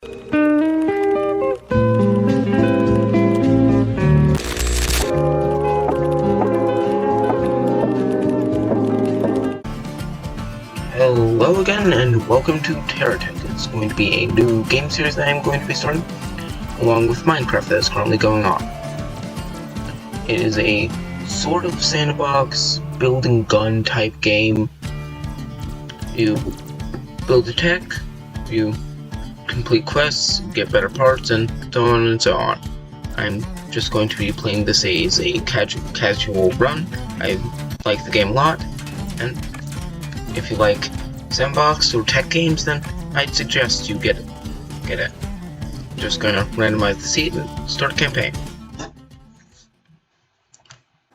Hello again, and welcome to TerraTech. It's going to be a new game series that I'm going to be starting, along with Minecraft that is currently going on. It is a sort of sandbox, building gun type game. You build a tech, you complete quests, get better parts, and so on and so on. I'm just going to be playing this as a casual run. I like the game a lot, and if you like sandbox or tech games, then I'd suggest you get it. Just gonna randomize the seat and start a campaign.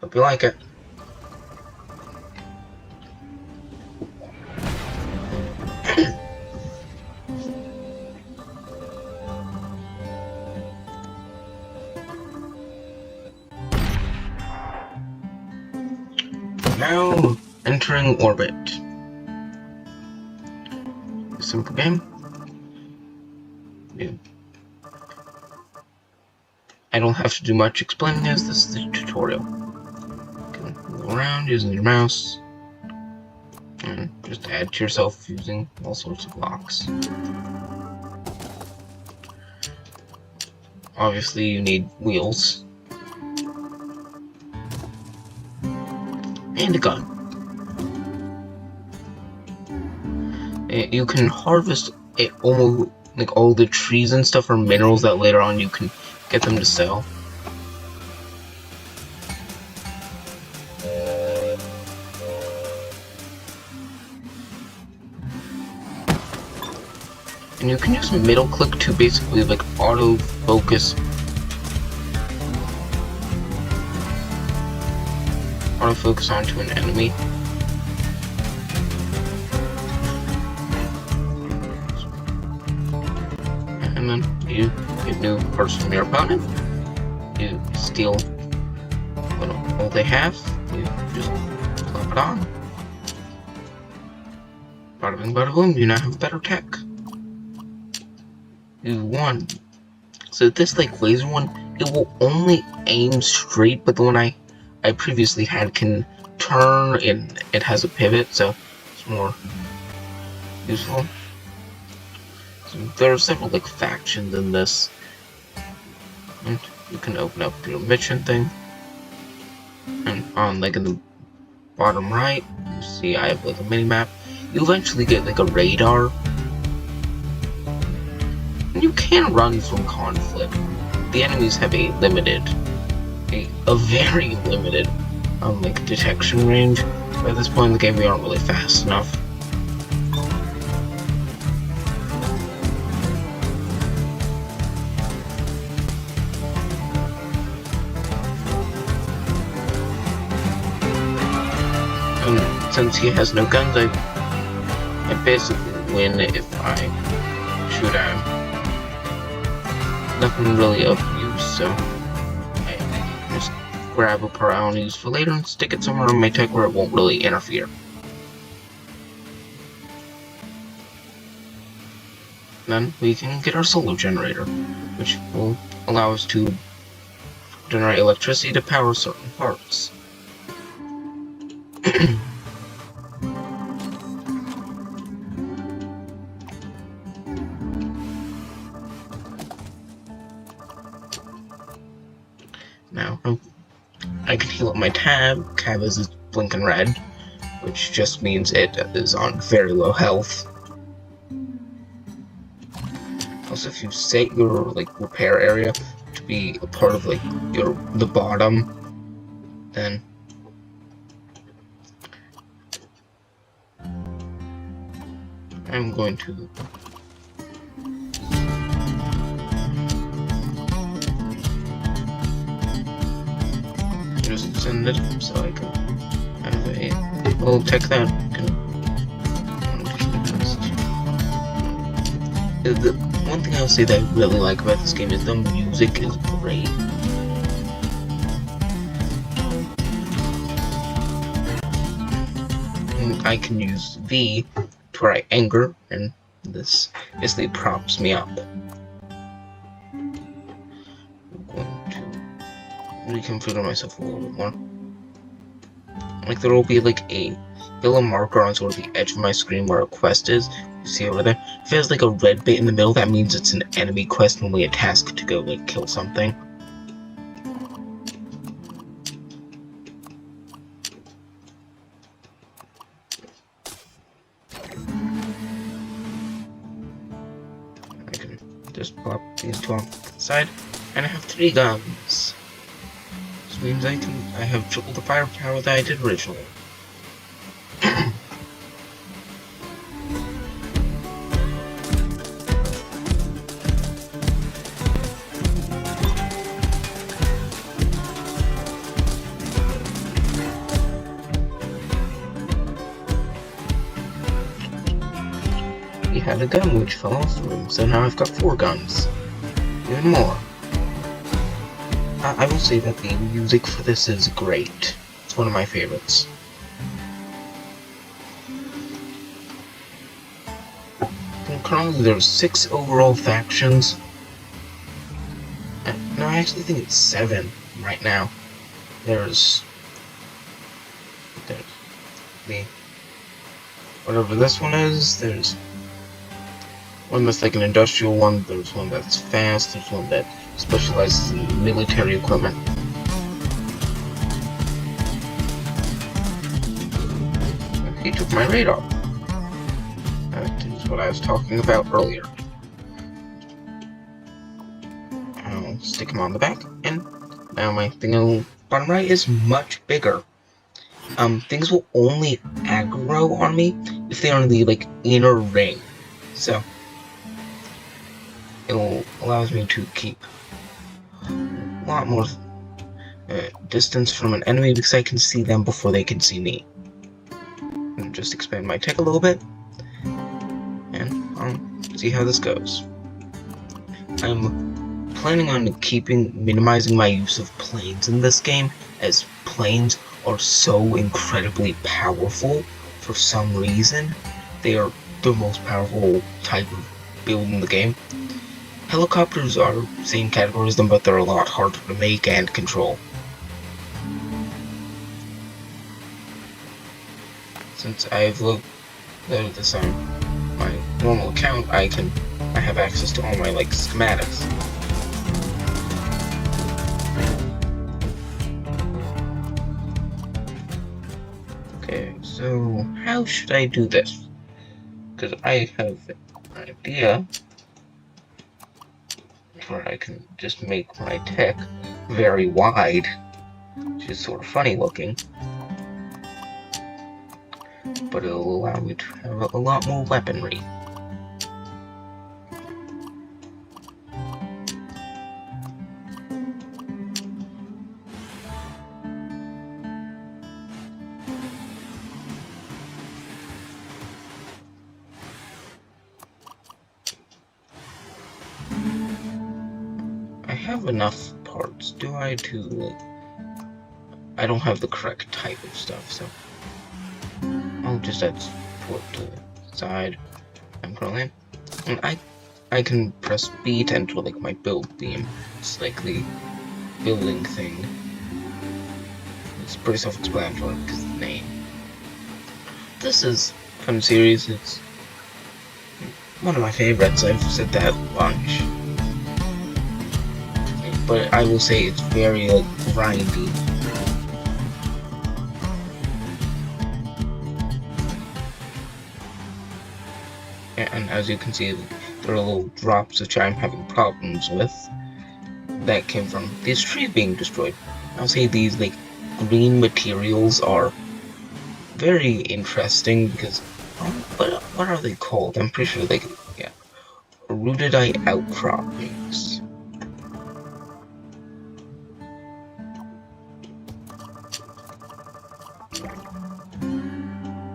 Hope you like it. Now entering orbit. Simple game. Yeah. I don't have to do much explaining as this is the tutorial. You can move around using your mouse and just add to yourself using all sorts of blocks. Obviously you need wheels and a gun. You can harvest it almost like all the trees and stuff are minerals that later on you can get them to sell. And you can use middle click to basically like auto focus onto an enemy. And then you get new parts from your opponent. You steal all they have. You just slap it on. Bada bing, bada boom. You now have better tech. You won. So this like laser one, it will only aim straight, but the one I previously had can turn and it has a pivot, so it's more useful. So there are several like factions in this, and you can open up your mission thing, and on like in the bottom right you see I have like a mini map. You eventually get like a radar, and you can run from conflict. The enemies have a very limited like detection range. But at this point in the game we aren't really fast enough. And since he has no guns, I basically win if I shoot at him. Nothing really of use, so I just grab a part I want to use for later and stick it somewhere in my tech where it won't really interfere. Then we can get our solar generator, which will allow us to generate electricity to power certain parts. Now, I can heal up my tab. Tab is blinking red, which just means it is on very low health. Also, if you set your like repair area to be a part of like the bottom, then I'm going to just send it so I can have a little tech that can. The one thing I'll say that I really like about this game is the music is great. And I can use V to write anger, and this basically props me up. reconfigure myself a little bit more. Like there will be like a yellow marker on sort of the edge of my screen where a quest is. You see over there? If there's like a red bit in the middle, that means it's an enemy quest, only a task to go like kill something. I can just pop these two on the side, and I have 3 guns. Which means I have triple the firepower that I did originally. We had a gun which fell off the room, so now I've got 4 guns. Even more. I will say that the music for this is great. It's one of my favorites. And currently there's 6 overall factions. No, I actually think it's 7 right now. There's the whatever this one is. There's one that's like an industrial one. There's one that's fast. There's one that specializes in military equipment. He took my radar. That is what I was talking about earlier. I'll stick him on the back, and now my thing on the bottom right is much bigger. Things will only aggro on me if they are in the like inner ring. So it allows me to keep a lot more distance from an enemy because I can see them before they can see me. And just expand my tech a little bit, and I'll see how this goes. I'm planning on minimizing my use of planes in this game, as planes are so incredibly powerful for some reason. They are the most powerful type of build in the game. Helicopters are the same category as them, but they're a lot harder to make and control. Since I've loaded this on my normal account, I have access to all my like schematics. Okay, so how should I do this? Because I have an idea where I can just make my tech very wide, which is sort of funny looking, but it'll allow me to have a lot more weaponry. I have enough parts. Do I I don't have the correct type of stuff, so I'll just add support to the side and currently, and I can press B to enter like my build beam. It's like the building thing. It's pretty self-explanatory because of the name. This is a fun series. It's one of my favorites. I've said that a bunch. But I will say it's very like grindy. And as you can see, there are little drops which I'm having problems with. That came from these trees being destroyed. I'll say these like green materials are very interesting because what are they called? I'm pretty sure they can, yeah, rooted outcroppings.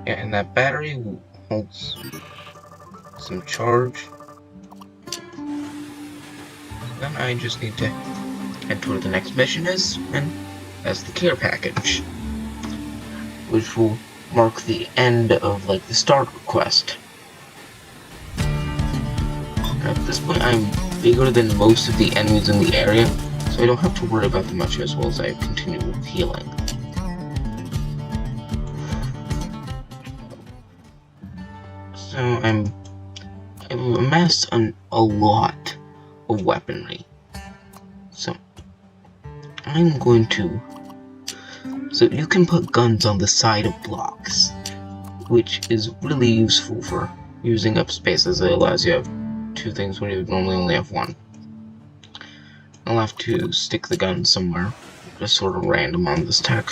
Yeah, and that battery holds some charge. Then I just need to head to where the next mission is, and that's the care package, which will mark the end of like the starter quest. At this point, I'm bigger than most of the enemies in the area, so so I don't have to worry about them much as well as I continue with healing. So I've amassed a lot of weaponry. So I'm going to... So you can put guns on the side of blocks, which is really useful for using up space, as it allows you to have two things when you would normally only have one. I'll have to stick the gun somewhere, just sort of random on this tech.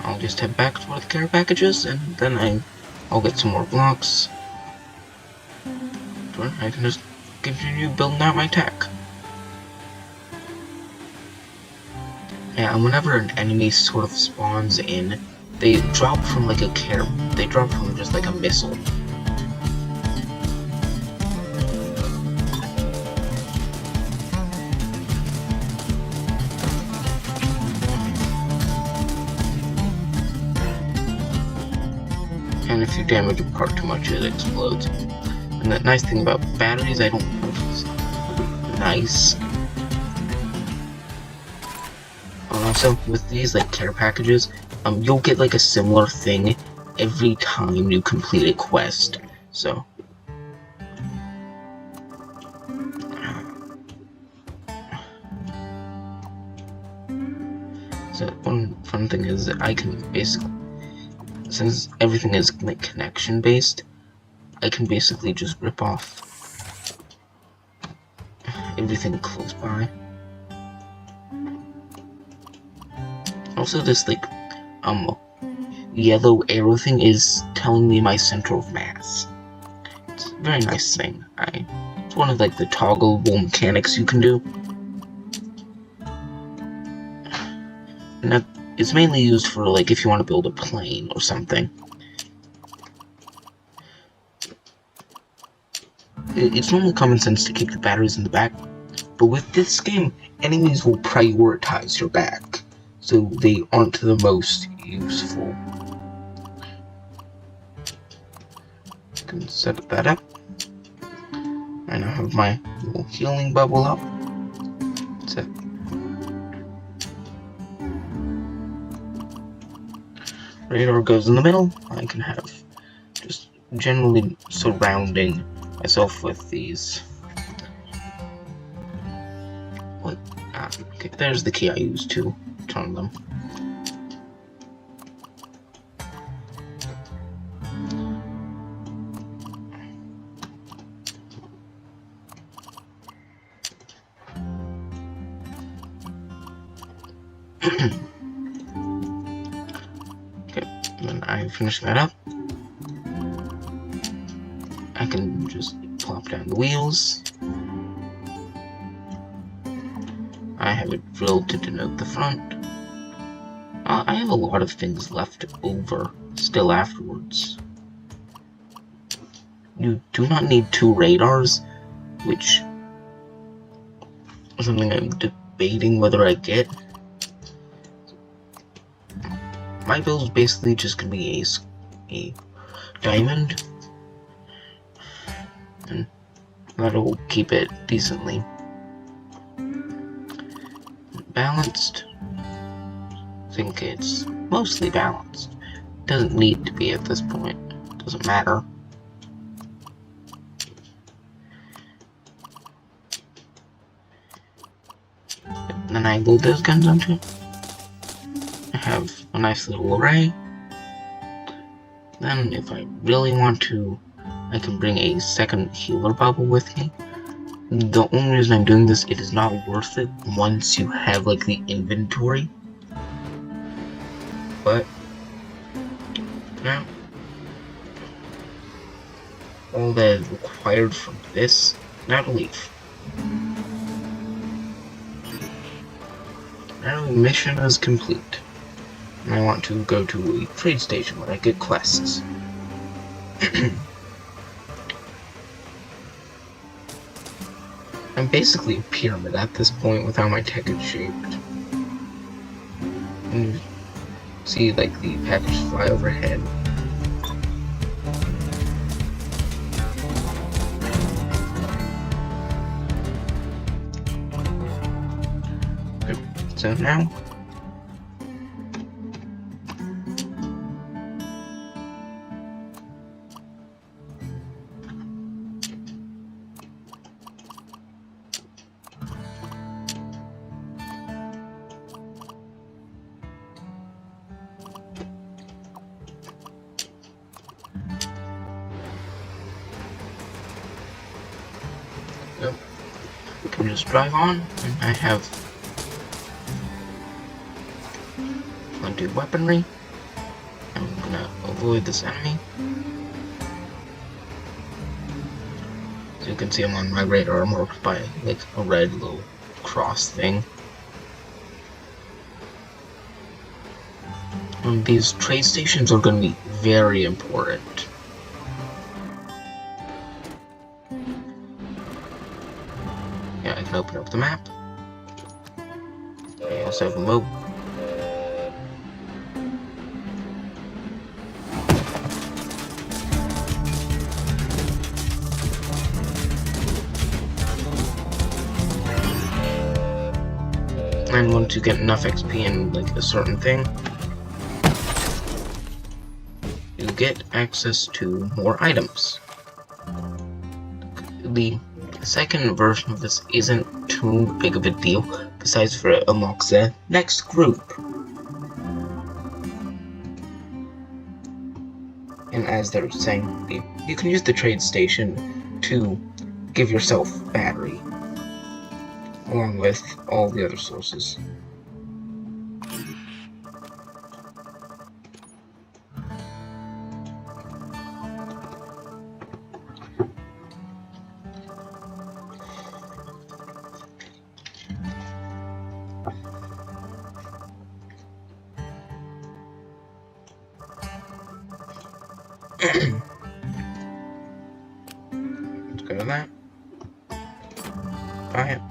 I'll just head back to where the care packages, and then I'll get some more blocks. Or I can just continue building out my tech. Yeah, and whenever an enemy sort of spawns in, they drop from like they drop from just like a missile. And if you damage a part too much, it explodes. And the nice thing about batteries, I don't know if it's nice. Also, with these like care packages, you'll get like a similar thing every time you complete a quest. So one fun thing is that I can basically, since everything is like connection based, I can basically just rip off everything close by. Also, this like yellow arrow thing is telling me my center of mass. It's a very nice thing. It's one of like the toggleable mechanics you can do. And that it's mainly used for like if you want to build a plane or something. It's normal common sense to keep the batteries in the back, but with this game, enemies will prioritize your back, so they aren't the most useful. I can set that up. I now have my little healing bubble up. That's it. Radar goes in the middle. I can have just generally surrounding myself with these. What? Okay, there's the key I used to turn them. Okay, then I finish that up. I can just plop down the wheels. I have it drilled to denote the front. I have a lot of things left over still afterwards. You do not need 2 radars, which is something I'm debating whether I get. My build is basically just gonna be a diamond, and that'll keep it decently balanced. I think it's mostly balanced. Doesn't need to be at this point. Doesn't matter. Then I load those guns onto it. I have a nice little array. Then if I really want to, I can bring a second healer bubble with me. The only reason I'm doing this, it is not worth it once you have like the inventory. But now, all that is required from this, now to leave. Now the mission is complete. And I want to go to a trade station where I get quests. I'm basically a pyramid at this point with how my tech is shaped. And you see like the package fly overhead. So now, we can just drive on, and I have plenty of weaponry. I'm gonna avoid this enemy. So you can see I'm on my radar marked by like a red little cross thing. And these trade stations are going to be very important. Yeah, I can open up the map. I also have a mobile. I'm going to get enough XP in like a certain thing to get access to more items. The second version of this isn't too big of a deal, besides for it unlocks the next group. And as they're saying, you can use the trade station to give yourself battery, along with all the other sources. Let's go to that. Buy it.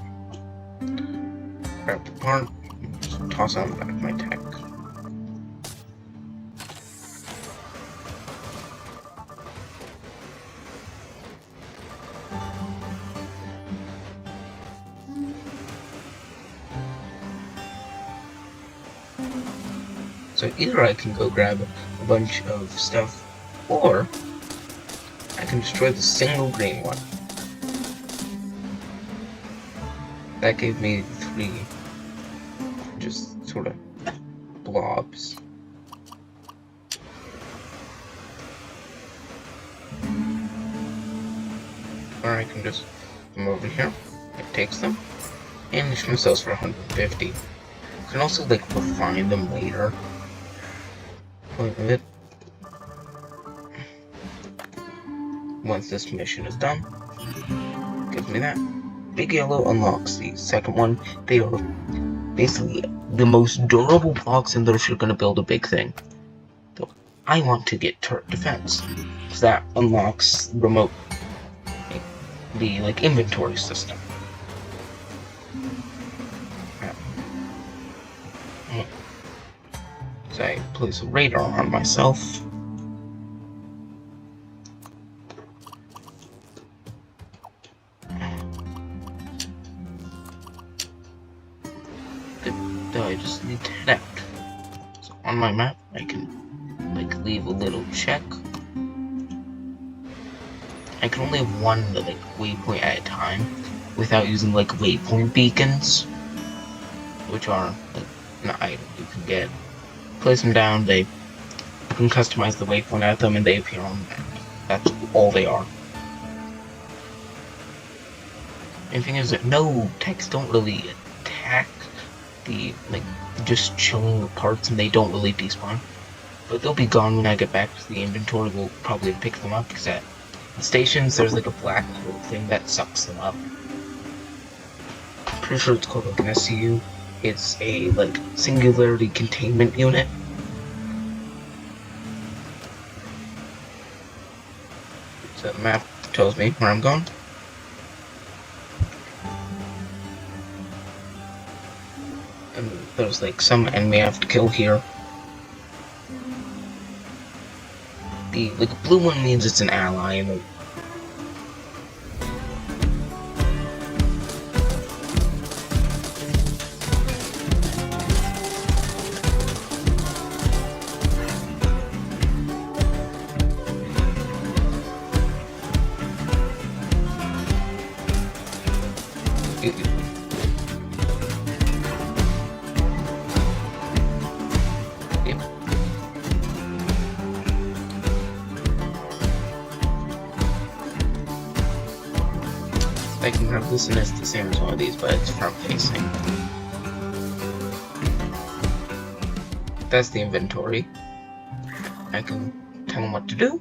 Grab the part. Just toss out the back of my tech. So either I can go grab a bunch of stuff, or I can destroy the single green one. That gave me 3 just sort of blobs. Or I can just come over here, it takes them, and issue themselves for 150. You can also like refine them later. Wait a minute. Once this mission is done, gives me that. Big Yellow unlocks the second one. They are basically the most durable blocks in there if you're going to build a big thing. So I want to get turret defense, because that unlocks remote, the like inventory system. So I place a radar on myself. So I just need to head out. So on my map, I can like leave a little check. I can only have one like waypoint at a time without using like waypoint beacons, which are like an item you can get. Place them down, you can customize the waypoint at them, and they appear on the map. That's all they are. And the thing is that no, techs don't really attack the, like, just chilling parts, and they don't really despawn. But they'll be gone when I get back to the inventory. We'll probably pick them up, because at the stations there's like a black little thing that sucks them up. Pretty sure it's called like an SCU. It's a like singularity containment unit. So the map tells me where I'm going. And there's like some enemy I have to kill here. The like blue one means it's an ally, and the I can have this, and it's the same as one of these, but it's front facing. That's the inventory. I can tell them what to do.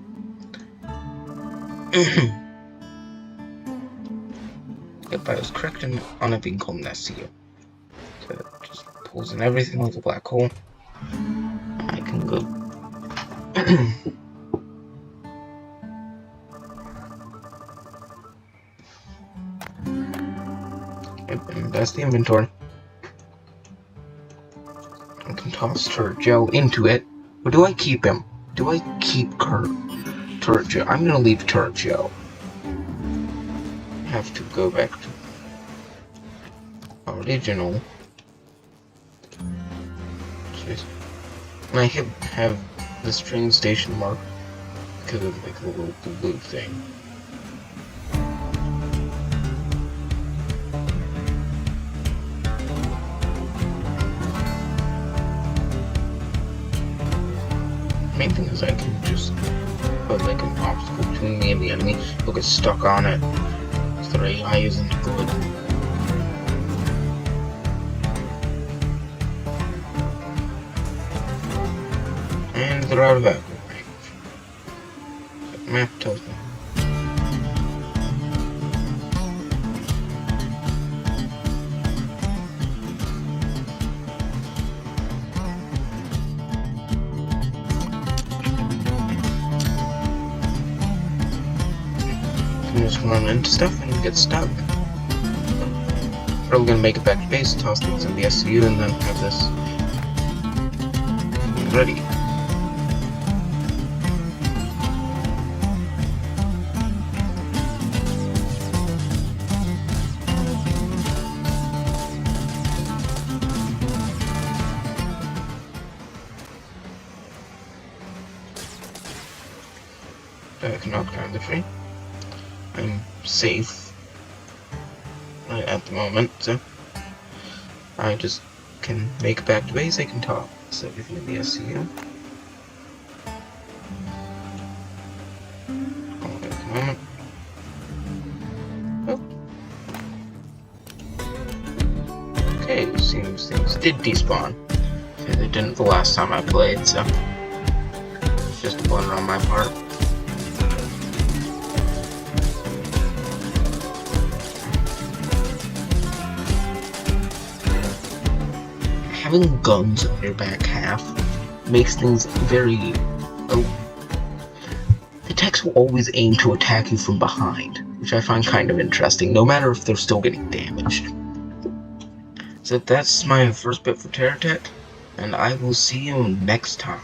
Yep, I was correct on it being called an SCU. So it just pulls in everything like a black hole. I can go. Yep, and that's the inventory. I can toss Turret Joe into it. Or do I keep him? Do I keep Turret Joe? I'm gonna leave Turret Joe. Have to go back to original. Jeez. And I have the string station mark because of like the little blue thing. Main thing is I can just put like an obstacle between me and the enemy. He'll get stuck on it. So their AI isn't good. And they're out of accurate range. The map tells me. Just run into stuff and get stuck. Probably gonna make it back to base, toss things in the SCU, and then have this ready. I can knock down the tree. I'm safe at the moment, so I just can make it back to base. I can toss everything in the SCU. Hold on a moment. Oh. Okay, seems things did despawn. Okay, they didn't the last time I played, so it's just a blunder on my part. Having guns on your back half makes things very... the techs will always aim to attack you from behind, which I find kind of interesting, no matter if they're still getting damaged. So that's my first bit for TerraTech, and I will see you next time.